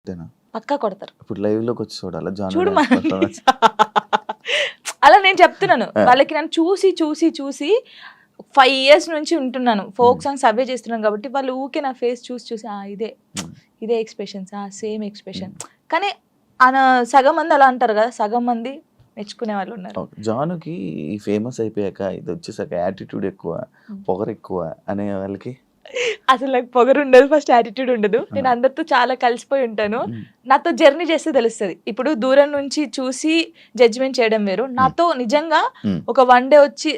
అంతేనా? పక్కా కొడతారు. ఇప్పుడు లైవ్ లోకి వచ్చి చూడాలా జాను చూడు డాన్స్ performance? అలా నేను చెప్తున్నాను వాళ్ళకి. నన్ను చూసి చూసి చూసి 5 years నుంచి ఉంటున్నాను, ఫోక్ సాంగ్స్ అవే చేస్తున్నాను కాబట్టి వాళ్ళు ఊకే నా ఫేస్ చూసి చూసి ఇదే ఇదే ఎక్స్ప్రెషన్స్, సేమ్ ఎక్స్ప్రెషన్. కానీ సగం మంది అలా అంటారు కదా, సగం మంది మెచ్చుకునే వాళ్ళు ఉన్నారు. జానుకి ఫేమస్ అయిపోయాక ఇది వచ్చేసాక యాటిట్యూడ్ ఎక్కువ, పొగరు ఎక్కువ అనే వాళ్ళకి అసలు నాకు పొగరు ఉండదు, ఫస్ట్ యాటిట్యూడ్ ఉండదు. నేను అందరితో చాలా కలిసిపోయి ఉంటాను. నాతో జర్నీ చేస్తే తెలుస్తుంది. ఇప్పుడు దూరం నుంచి చూసి జడ్జిమెంట్ చేయడం వేరు. నాతో నిజంగా ఒక 1 day వచ్చి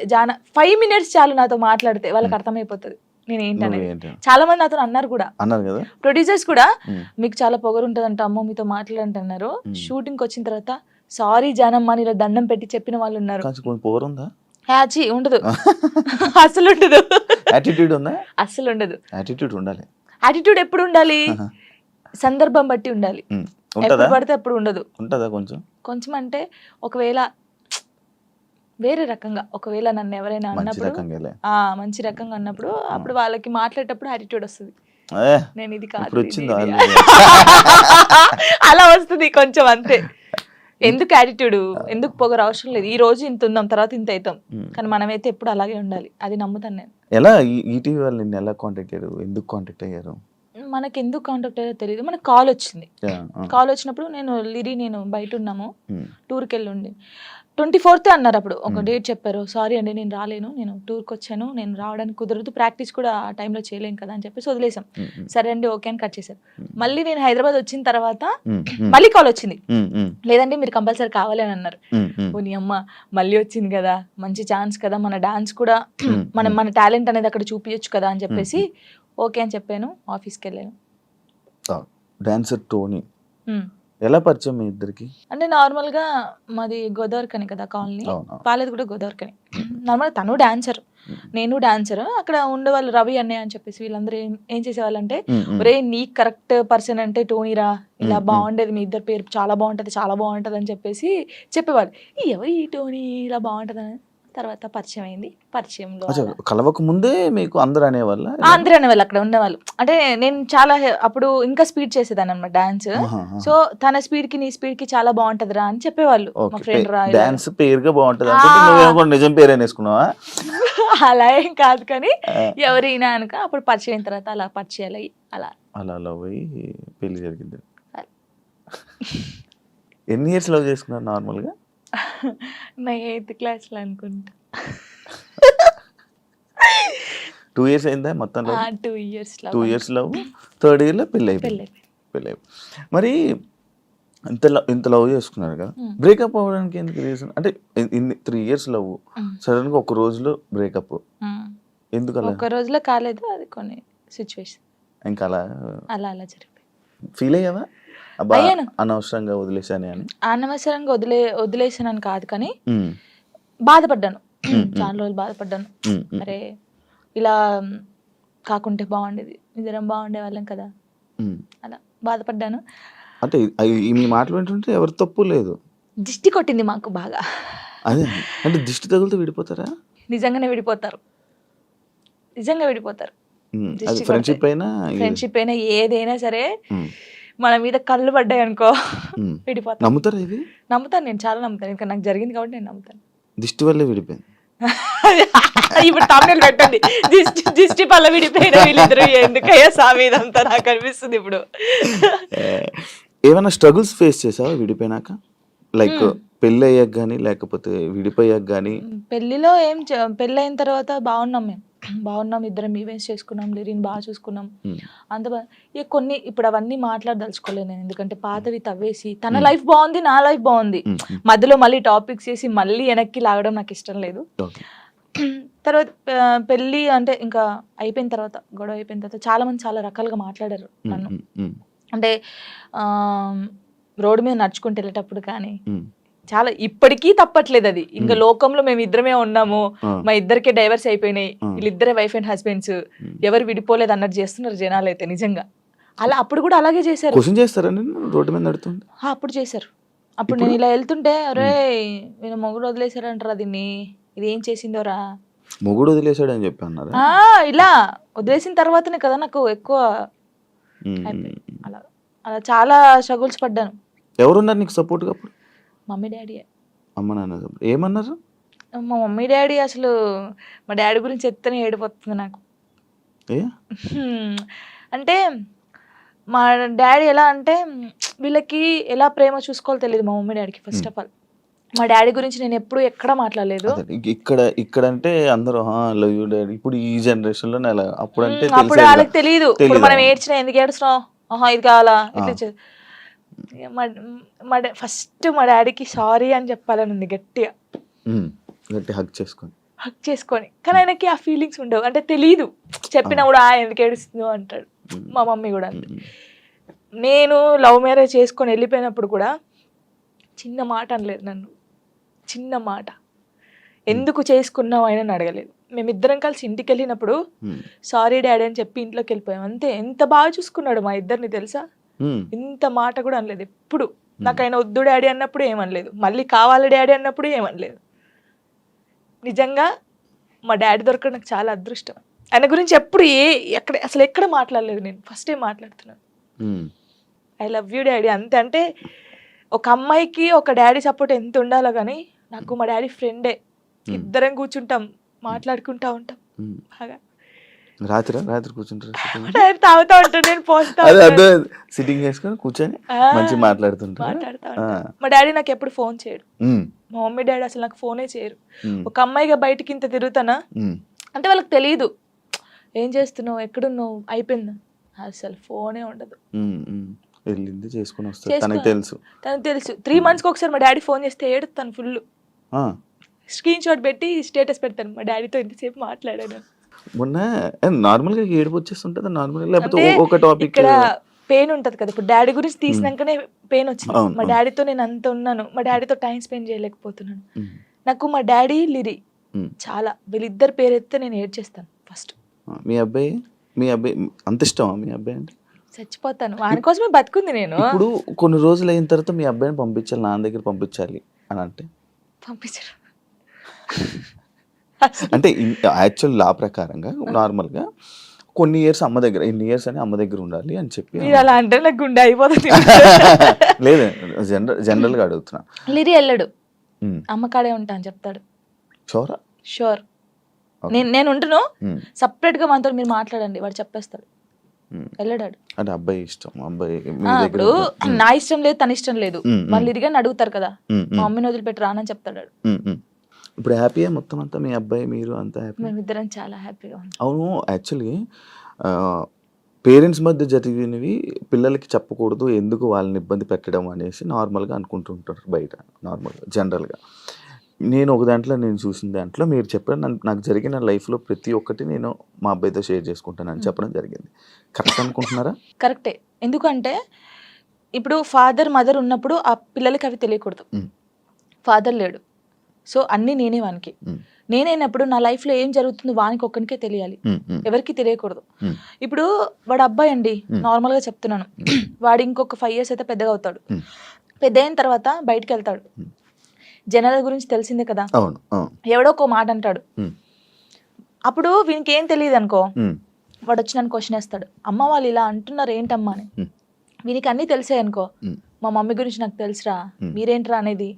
5 minutes చాలు నాతో మాట్లాడితే వాళ్ళకి అర్థమైపోతుంది నేను ఏంటనేది. చాలా మంది నాతో అన్నారు కూడా, అన్నారు కదా ప్రొడ్యూసర్స్ కూడా, మీకు చాలా పొగరు ఉంటదంట అమ్మో మీతో మాట్లాడంటున్నారు. షూటింగ్ వచ్చిన తర్వాత సారీ జానమ్మ ఇలా దండం పెట్టి చెప్పిన వాళ్ళు ఉన్నారు. పొగరు ఉందా? ఉండదు, అసలు ఉండదు. యాటిట్యూడ్ ఉందా? అసలు ఉండదు. యాటిట్యూడ్ ఉండాలి. యాటిట్యూడ్ ఎప్పుడు ఉండాలి? సందర్భం బట్టి ఉండాలి. ఎప్పుడు పడితే అప్పుడు ఉండదు. ఉంటదా కొంచెం? కొంచెం అంటే ఒకవేళ వేరే రకంగా, ఒకవేళ నన్ను ఎవరైనా అన్నప్పుడు మంచి రకంగా అన్నప్పుడు అప్పుడు వాళ్ళకి మాట్లాడేటప్పుడు యాటిట్యూడ్ వస్తుంది. నేను ఇది కాదు అలా వస్తుంది కొంచెం, అంతే. ఎందుకు యాటిట్యూడ్, ఎందుకు పొగరు అవసరం లేదు. ఈ రోజు ఇంత ఉందాం, తర్వాత ఇంత అవుతాం, కానీ మనమైతే ఎప్పుడు అలాగే ఉండాలి. అది నమ్ముతాను నేను. ఎలా ఈటీవీ వాళ్ళు నిన్ను ఎలా కాంటాక్ట్ అయ్యారు, ఎందుకు కాంటాక్ట్ అయ్యారు? మనకి ఎందుకు కాంటాక్ట్ అయ్యారో తెలియదు. మనకు కాల్ వచ్చింది. కాల్ వచ్చినప్పుడు నేను బయట ఉన్నాము, టూర్కి వెళ్ళి ఉండి 24th అన్నారు. అప్పుడు ఒక డేట్ చెప్పారు. సారీ అండి నేను రాలేను, నేను టూర్కి వచ్చాను, నేను రావడానికి కుదరదు, ప్రాక్టీస్ కూడా ఆ టైంలో చేయలేను కదా అని చెప్పేసి వదిలేసాం. సరే అండి ఓకే అని కట్ చేశారు. మళ్ళీ నేను హైదరాబాద్ వచ్చిన తర్వాత మళ్ళీ కాల్ వచ్చింది. లేదండి మీరు కంపల్సరీ కావాలి అని అన్నారు. ఓ నీ అమ్మ, మళ్ళీ వచ్చింది కదా, మంచి ఛాన్స్ కదా, మన డాన్స్ కూడా మన టాలెంట్ అనేది అక్కడ చూపించచ్చు కదా అని చెప్పేసి ఓకే అని చెప్పాను. ఆఫీస్కి వెళ్ళాను. డాన్సర్ టోనీ ఎలా పరిచయం మీ ఇద్దరికి? అంటే నార్మల్ గా మాది గోదావరికని కదా కాలనీ, పాలేది కూడా గోదావరికని. నార్మల్ తను డాన్సర్, నేను డాన్సర్. అక్కడ ఉండేవాళ్ళు రవి అన్నయ్య అని చెప్పేసి వీళ్ళందరూ ఏం చేసేవాళ్ళు అంటే, ఒరే నీ కరెక్ట్ పర్సన్ అంటే టోనీరా, ఇలా బాగుండేది, మీ ఇద్దరు పేరు చాలా బాగుంటది, చాలా బాగుంటది అని చెప్పేసి చెప్పేవాళ్ళు. ఎవరు ఈ టోనీ ఇలా బాగుంటది అని తర్వాత పరిచయం అయింది. పరిచయంలో కలవక ముందే మీకు అందరూ అనేవాళ్ళు? అందరూ అనేవాళ్ళు అక్కడ ఉండేవాళ్ళు. అంటే నేను చాలా అప్పుడు ఇంకా స్పీడ్ చేసేదాన్ని అనమాట డాన్స్. సో తన స్పీడ్ కి నీ స్పీడ్ కి చాలా బాగుంటదిరా అని చెప్పేవాళ్ళు. మా ఫ్రెండ్ రా డాన్స్ పేరుగా బాగుంటది అంటే నిజం పేరు అనేసుకున్నావా? అలా ఏం కాదు, కానీ ఎవరైనా అనుక అప్పుడు పరిచయం అయిన తర్వాత అలా పరిచయాలు అయ్యి అలా లవ్ అయ్యి పెళ్లి జరిగింది. ఎన్ని ఇయర్స్ లవ్ చేసుకున్నారు నార్మల్ గా? నా 8th class లో అనుకుంటా. 2 years అయిందా మొత్తం? 2 years 2 years love, 3rd year లో పెళ్ళి అయిపోయింది. మరి ఇంత లవ్ చేసుకున్నారు కదా, బ్రేకప్ అవ్వడానికి ఎందుకు రీజన్? అంటే 3 years లవ్, సడన్ గా ఒక రోజులో బ్రేకప్ ఎందుకు? అలా ఒక రోజులో కాలేదు, అది కొన్ని సిచ్యువేషన్ ఇంకా అలా జరిగిపోయింది. ఫీల్ అయ్యావా అనవసరంగా వదిలేసాను అని? అనవసరంగా వదిలేసానని కాదు, కానీ బాధపడ్డాను. చాలా రోజులు బాధపడ్డాను. అరే ఇలా కాకుంటే బాగుండేది, ఇద్దరం బాగుండే వాళ్ళం కదా, అలా బాధపడ్డాను. అంటే మీ మాటలు వింటుంటే ఎవరి తప్పు లేదు. దిష్టి కొట్టింది మాకు బాగా. అదే అంటే దిష్టి తగులుతూ విడిపోతారా? నిజంగానే విడిపోతారు, నిజంగా విడిపోతారు. ఫ్రెండ్షిప్ అయినా ఏదైనా సరే మన మీద కళ్ళు పడ్డాయి అనుకో విడిపోతాను. నమ్ముతారా ఇది? నమ్ముతాను, నేను చాలా నమ్ముతాను. ఇంకా నాకు జరిగింది కాబట్టి నేను నమ్ముతాను. దిష్టి వల్లే విడిపోయింది. ఇప్పుడు తమిళ పెట్టండి, దిష్టి పల్ల విడిపోయిన వీళ్ళిద్దరు ఎందుకయ్యా సామి ఇదంతా నాకు అనిపిస్తుంది ఇప్పుడు. ఏమైనా స్ట్రగుల్స్ ఫేస్ చేసావా విడిపోయినాక? లైక్ పెళ్ళి అయ్యాక కానీ లేకపోతే విడిపోయాక కానీ? పెళ్ళిలో పెళ్ళి అయిన తర్వాత బాగున్నాం, ఇద్దరం ఈవెంట్స్ చేసుకున్నాం, లిరిన్ బాగా చూసుకున్నాం, అంత ఇక కొన్ని ఇప్పుడు అవన్నీ మాట్లాడదలుచుకోలేదు నేను. ఎందుకంటే పాతవి తవ్వేసి తన లైఫ్ బాగుంది, నా లైఫ్ బాగుంది, మధ్యలో మళ్ళీ టాపిక్స్ చేసి మళ్ళీ వెనక్కి లాగడం నాకు ఇష్టం లేదు. తర్వాత పెళ్ళి అంటే ఇంకా అయిపోయిన తర్వాత, గొడవ అయిపోయిన తర్వాత చాలా మంది చాలా రకాలుగా మాట్లాడారు నన్ను. అంటే రోడ్డు మీద నడుచుకుంటూ వెళ్ళేటప్పుడు కానీ చాలా, ఇప్పటికీ తప్పట్లేదు అది. ఇంకా లోకంలో మేము ఇద్దరమే ఉన్నాము, మా ఇద్దరికే డైవర్స్ అయిపోయినాయి, వీళ్ళిద్దరే వైఫ్ అండ్ హస్బెండ్స్, ఎవరు విడిపోలేదు అన్నట్టు చేస్తున్నారు జనాలు అయితే. నిజంగా అలా అప్పుడు కూడా అలాగే చేశారు. అప్పుడు చేశారు. అప్పుడు నేను ఇలా వెళ్తుంటే, అరే నేను మొగుడు వదిలేశారంటారా దీన్ని, ఇది ఏం చేసిందోరా, మొగుడు వదిలేశాడు అని చెప్పి అన్నారు. ఇలా వదిలేసిన తర్వాతనే కదా నాకు ఎక్కువ అలా అలా చాలా స్ట్రగుల్స్ పడ్డాను. ఎవరున్నారు నీకు సపోర్ట్గా అప్పుడు? Mummy daddy. అమ్మ నాన్న ఏమన్నారు? మా మమ్మీ డాడీ అసలు మా డాడీ గురించి చెప్తేనే ఏడిపోతుంది నాకు. అంటే మా డాడీ ఎలా అంటే వీళ్ళకి ఎలా ప్రేమ చూసుకోవాలో తెలియదు మా మమ్మీ డాడీకి. ఫస్ట్ ఆఫ్ ఆల్ మా డాడీ గురించి నేను ఎప్పుడు ఎక్కడ మాట్లాడలేదు. ఇక్కడ అంటే అందరూ లవ్ యూ డాడీ. ఇప్పుడు ఈ జనరేషన్ లో అప్పుడు అంటే అప్పుడు వాళ్ళకి తెలియదు. ఇప్పుడు మనం ఏడ్చినా ఎందుకు ఏడుస్తున్నావు, ఇది కావాలా ఇట్లా. ఫస్ట్ మా డాడీకి సారీ అని చెప్పాలని ఉంది గట్టిగా, హక్ చేసుకొని. కానీ ఆయనకి ఆ ఫీలింగ్స్ ఉండవు, అంటే తెలీదు. చెప్పినా కూడా ఎందుకు ఏడుస్తుందో అంటాడు. మా మమ్మీ కూడా అంతే. నేను లవ్ మ్యారేజ్ చేసుకొని వెళ్ళిపోయినప్పుడు కూడా చిన్న మాట అనలేదు నన్ను. చిన్న మాట, ఎందుకు చేసుకున్నావు ఆయన అడగలేదు. మేమిద్దరం కలిసి ఇంటికి వెళ్ళినప్పుడు సారీ డాడీ అని చెప్పి ఇంట్లోకి వెళ్ళిపోయాం అంతే. ఎంత బాగా చూసుకున్నాడు మా ఇద్దరిని తెలుసా. ఇంత మాట కూడా అనలేదు ఎప్పుడు. నాకు ఆయన వద్దు డాడీ అన్నప్పుడు ఏమనలేదు, మళ్ళీ కావాలి డాడీ అన్నప్పుడు ఏమనలేదు. నిజంగా మా డాడీ దొరకడం నాకు చాలా అదృష్టం. ఆయన గురించి ఎప్పుడు అసలు ఎక్కడ మాట్లాడలేదు నేను. ఫస్ట్ టైం మాట్లాడుతున్నాను. ఐ లవ్ యూ డాడీ అంతే. అంటే ఒక అమ్మాయికి ఒక డాడీ సపోర్ట్ ఎంత ఉండాలో కానీ నాకు మా డాడీ ఫ్రెండే. ఇద్దరం కూర్చుంటాం, మాట్లాడుకుంటా ఉంటాం బాగా. రాత్రి కూర్చుంటారు, తాగుతా ఉంటాను, నేను పోస్తా సిట్టింగ్ చేసుకొని కూర్చొని మంచి మాట్లాడుతా. మా డాడీ నాకు ఎప్పుడు ఫోన్ చేయడు. మా మమ్మీ డాడీ అసలు నాకు ఫోనే చేయరు. ఒక అమ్మాయిగా బయటికి ఇంత తిరుగుతానా అంటే వాళ్ళకి తెలియదు ఏం చేస్తున్నావు, ఎక్కడున్నావు, అయిపోయిందా, అసలు ఫోనే ఉండదు. వెళ్ళింది చేసుకుని వస్తుంది, తనకు తెలుసు. 3 months ఒకసారి మా డాడీ ఫోన్ చేస్తే ఏడుతాను ఫుల్. స్క్రీన్ షాట్ పెట్టి స్టేటస్ పెడతాను, మా డాడీతో ఇంతసేపు మాట్లాడాను. మొన్న నార్మల్ గా ఏడుపు వచ్చేస్తుంటది నార్మల్, లేకపోతే ఒక టాపిక్ ఇక్కడ పెయిన్ ఉంటది కదా. ఇప్పుడు డాడీ గురించి తీసినాకనే పెయిన్ వచ్చింది. మా డాడీతో నేను అంత ఉన్నాను, మా డాడీతో టైం స్పెండ్ చేయలేకపోతున్నాను. నాకు మా డాడీ లిరి చాలా, వీళ్ళిద్దరు పేరు ఎత్తే నేను ఏడ్చేస్తాను ఫస్ట్. మీ అబ్బాయి అంత ఇష్టమా మీ అబ్బాయి అంటే? చచ్చిపోతాను వాని కోసమే బతుకుంది నేను. ఇప్పుడు కొన్ని రోజులు అయిన తర్వాత మీ అబ్బాయిని పంపించాలి, నాన్న దగ్గర పంపించాలి అని అంటే పంపించరు. అంటే యాక్చువల్ లా ప్రకారంగా నార్మల్గా కొన్ని ఇయర్స్ అమ్మ దగ్గర, ఇన్ని ఇయర్స్ అని అమ్మ దగ్గర ఉండాలి అని చెప్పి. అలా అంటే నాకు గుండె అయిపోతుంది. లేదు, జనరల్గా అడుగుతున్నా. లిరి వెళ్ళడు, అమ్మ కాడే ఉంటా అని చెప్తాడు. షూర్. నేను ఉంటును, సపరేట్ గా మనతో మీరు మాట్లాడండి, వాడు చెప్పేస్తాడు. వెళ్ళడాడు. అంటే అబ్బాయి ఇష్టం, అబ్బాయి ఇప్పుడు నా ఇష్టం లేదు, తన ఇష్టం లేదు, మళ్ళీ ఇదిగా అడుగుతారు కదా, మా మమ్మీని వదిలిపెట్టి రానని చెప్తాడు. ఇప్పుడు హ్యాపీయా మొత్తం అంతా, మీ అబ్బాయి మీరు అంతా హ్యాపీ? మేమిద్దరం చాలా హ్యాపీగా ఉన్నాం. అవును, యాక్చువల్లీ పేరెంట్స్ మధ్య జరిగినవి పిల్లలకి చెప్పకూడదు, ఎందుకు వాళ్ళని ఇబ్బంది పెట్టడం అనేసి నార్మల్గా అనుకుంటుంటారు బయట, నార్మల్గా జనరల్గా. నేను ఒక దాంట్లో నేను చూసిన దాంట్లో మీరు చెప్పారు, నాకు జరిగిన లైఫ్లో ప్రతి ఒక్కటి నేను మా అబ్బాయితో షేర్ చేసుకుంటానని చెప్పడం జరిగింది. కరెక్ట్ అనుకుంటున్నారా? కరెక్టే. ఎందుకంటే ఇప్పుడు ఫాదర్ మదర్ ఉన్నప్పుడు ఆ పిల్లలకి అవి తెలియకూడదు. ఫాదర్ లేడు, సో అన్నీ నేనే వానికి. నేనైనప్పుడు నా లైఫ్లో ఏం జరుగుతుందో వానికి ఒక్కనికే తెలియాలి, ఎవరికి తెలియకూడదు. ఇప్పుడు వాడు అబ్బాయి అండి, నార్మల్గా చెప్తున్నాను, వాడు ఇంకొక 5 years అయితే పెద్దగా అవుతాడు. పెద్ద అయిన తర్వాత బయటకు వెళ్తాడు, జనాల గురించి తెలిసిందే కదా, ఎవడో ఒక మాట అంటాడు. అప్పుడు వీనికి ఏం తెలియదు అనుకో, వాడు వచ్చి నన్ను క్వశ్చన్ వేస్తాడు, అమ్మ వాళ్ళు ఇలా అంటున్నారు ఏంటమ్మా అని. వీనికి అన్నీ తెలిసాయి అనుకో, మా మమ్మీ గురించి నాకు తెలుసురా, మీరేంట్రా అనేది,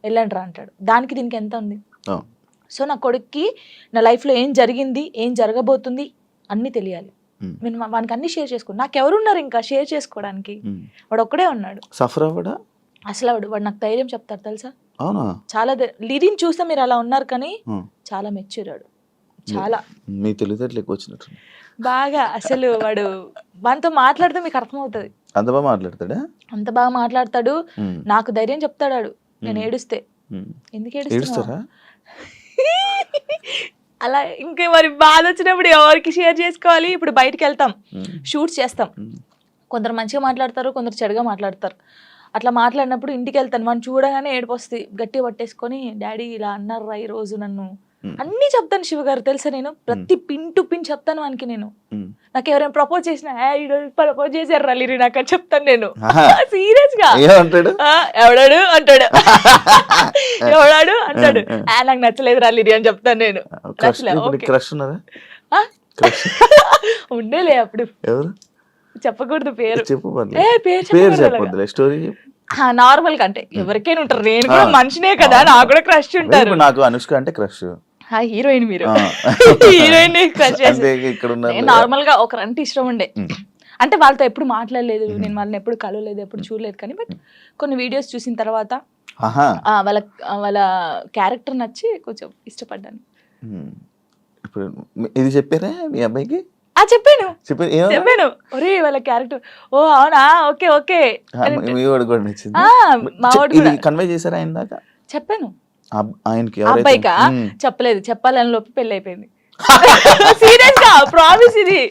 వెళ్ళండిరా అంటాడు. దానికి దీనికి ఎంత ఉంది. సో నా కొడుక్కి నా లైఫ్లో ఏం జరిగింది, ఏం జరగబోతుంది అన్నీ తెలియాలి. నేను వానికి అన్ని షేర్ చేసుకోండి, నాకు ఎవరున్నారు ఇంకా షేర్ చేసుకోవడానికి, వాడు ఒక్కడే ఉన్నాడు. సఫర్ అవ్వడా అసలు వాడు నాకు ధైర్యం చెప్తాడు తెలుసా. అవునా? చాలా లిరిని చూస్తే మీరు అలా ఉన్నారు కానీ చాలా మెచ్యూరాడు, చాలా. మీ తెలివితేటలు ఎక్కువ వచ్చినట్టు బాగా. అసలు వాడు వానితో మాట్లాడితే మీకు అర్థమవుతుంది. అంత బాగా మాట్లాడతాడా? అంత బాగా మాట్లాడతాడు. నాకు ధైర్యం చెప్తాడు నేను ఏడుస్తే. ఎందుకు ఏడుస్తారా అలా? ఇంకా మరి బాధ వచ్చినప్పుడు ఎవరికి షేర్ చేసుకోవాలి. ఇప్పుడు బయటికి వెళ్తాం, షూట్స్ చేస్తాం, కొందరు మంచిగా మాట్లాడతారు, కొందరు చెడుగా మాట్లాడతారు. అట్లా మాట్లాడినప్పుడు ఇంటికి వెళ్తాను, మనం చూడగానే ఏడిపోస్తుంది, గట్టిగా పట్టేసుకొని డాడీ ఇలా అన్నారా ఈ రోజు నన్ను అన్నీ చెప్తాను. శివ గారు తెలుసా, నేను ప్రతి పిన్ టు పిన్ చెప్తాను వానికి. నేను నాకు ఎవరైనా ప్రపోజ్ చేసినా ప్రపోజ్ చేశారు లిరి నాకు అని చెప్తాను నేను సీరియస్ గా. ఎవడాడు అంటాడు, ఎవడాడు అంటాడు, నాకు నచ్చలేదు లిరి అని చెప్తాను నేను. ఉండేలే అప్పుడు. చెప్పకూడదు పేరు. చెప్పు ఏ పేరు పేరు చెప్పొద్దులే, స్టోరీ నార్మల్ గా అంటే ఎవరికైనా ఉంటారు, నేను కూడా మనిషినే కదా, నాకు కూడా క్రష్ ఉంటారు. నాకు అనుష్క అంటే క్రష్. హీరోయిన్ మీరు హీరోయిన్ క్రష్ ఇక్కడ నార్మల్ గా ఒకరంటే ఇష్టం ఉండే, అంటే వాళ్ళతో ఎప్పుడు మాట్లాడలేదు, నేను వాళ్ళని ఎప్పుడు కలవలేదు, ఎప్పుడు చూడలేదు, కానీ బట్ కొన్ని వీడియోస్ చూసిన తర్వాత వాళ్ళ వాళ్ళ క్యారెక్టర్ నచ్చి కొంచెం ఇష్టపడ్డాను. ఇప్పుడు ఇది చెప్పారా మీ అబ్బాయికి? చెప్పాను చెప్పాను. చెప్పాను, ఒరే వాళ్ళ క్యారెక్టర్, ఓ అవునా, ఓకే ఓకే. మీ వాడు కూడా నచ్చింది. మా వాడు కూడా కన్వే చేశారా ఆయన దాకా? చెప్పాను. ఆయనకి అబ్బాయికా చెప్పలేదు, చెప్పాలని లోపు పెళ్లి అయిపోయింది. సీరియస్ గా ప్రామిస్ ఇది.